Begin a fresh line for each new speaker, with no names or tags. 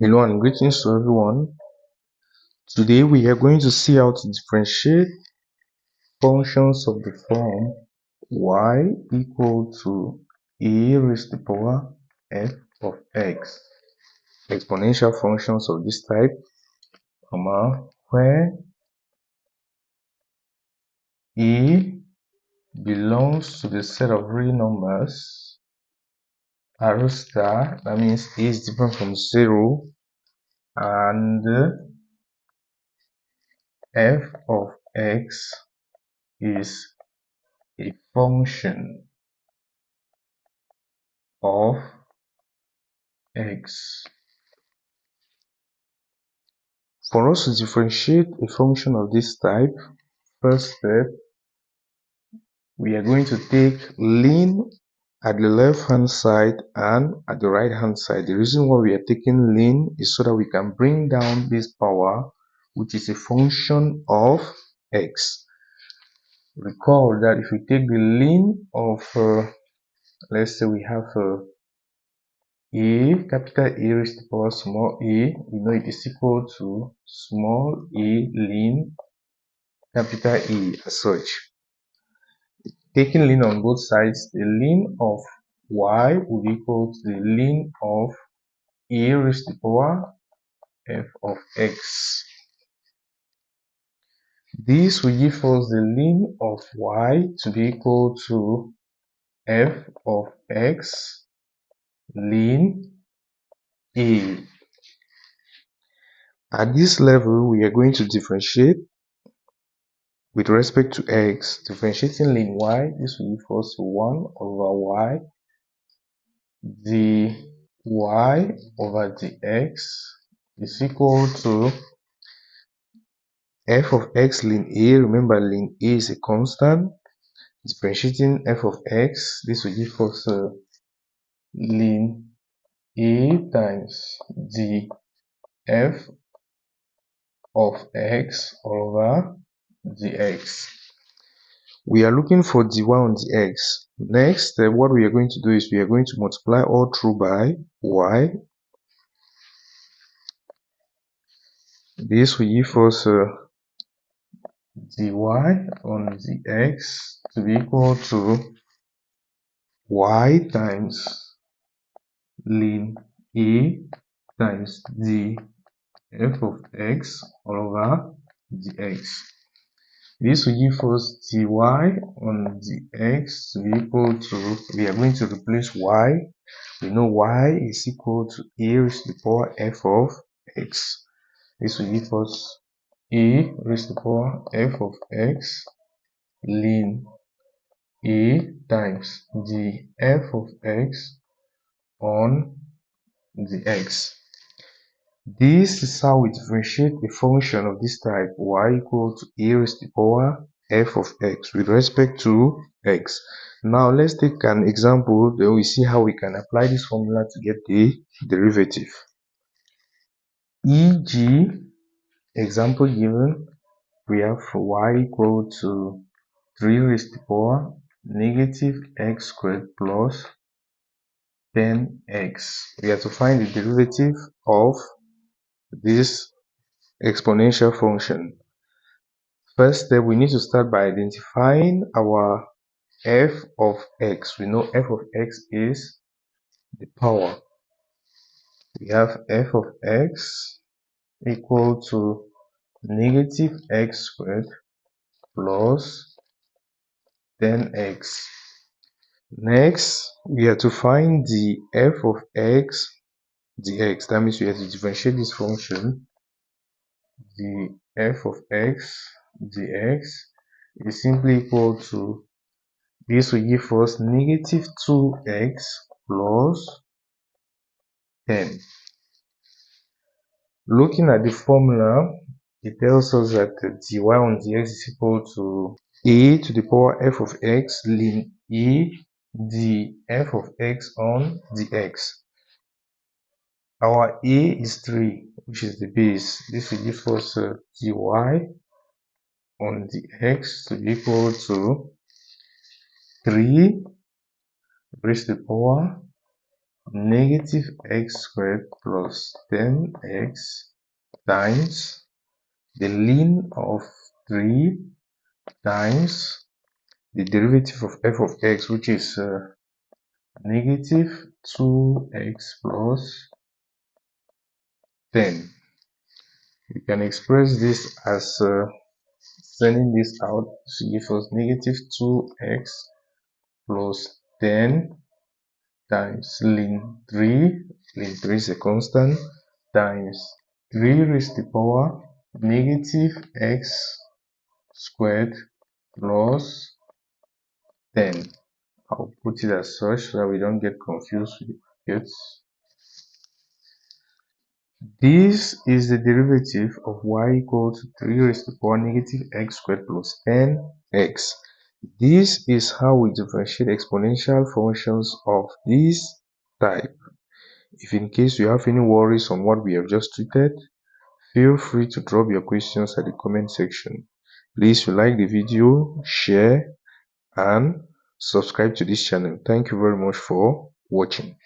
Hello and greetings to everyone. Today we are going to see how to differentiate functions of the form y equal to e raised to the power f of x. Exponential functions of this type, where e belongs to the set of real numbers arrow star, that means e is different from 0, and f of x is a function of x. For us to differentiate a function of this type, first step, we are going to take ln at the left hand side and at the right hand side. The reason why we are taking ln is so that we can bring down this power, which is a function of x. Recall that if we take the ln of, let's say we have capital A raised to the power small a, we know it is equal to small a ln capital E as such. Taking ln on both sides, the ln of y will be equal to the ln of e raised to the power f of x. This will give us the ln of y to be equal to f of x ln a. At this level, we are going to differentiate with respect to x. Differentiating ln y, this will give us 1 over y. The y over the x is equal to f of x ln a. Remember, ln a is a constant. Differentiating f of x, this will give us ln a times the f of x over the x. We are looking for the y on the x. Next, what we are going to do is we are going to multiply all through by y. This will give us dy on the x to be equal to y times ln a times the f of x all over the x. This will give us dy on the x to be equal to, we are going to replace y. We know y is equal to a raised to the power f of x. This will give us a raised to the power f of x ln a times the f of x on the x. This is how we differentiate a function of this type, y equal to a raised to the power f of x with respect to x. Now let's take an example, then we see how we can apply this formula to get the derivative. E.g., example given, we have y equal to 3 raised to the power negative x squared plus 10x. We have to find the derivative of this exponential function. First step, we need to start by identifying our f of x. We know f of x is the power. We have f of x equal to negative x squared plus 10x. Next, we have to find the f of x dx. That means we have to differentiate this function. The f of x dx is simply equal to, this will give us negative 2x plus 10. Looking at the formula, it tells us that dy on dx is equal to a to the power f of x ln a the f of x on the x. Our a is 3, which is the base. This will give us dy on the x to be equal to 3 raised to the power negative x squared plus 10x times the ln of 3 times the derivative of f of x, which is negative 2x plus 10. You can express this as sending this out to give us negative 2x plus 10 times ln 3, ln 3 is a constant, times 3 raised to the power negative x squared plus 10. I'll put it as such so that we don't get confused with the brackets. This is the derivative of y equals to 3 raised to the power negative x squared plus 10x. This is how we differentiate exponential functions of this type. If in case you have any worries on what we have just treated, feel free to drop your questions at the comment section. Please like the video, share, and subscribe to this channel. Thank you very much for watching.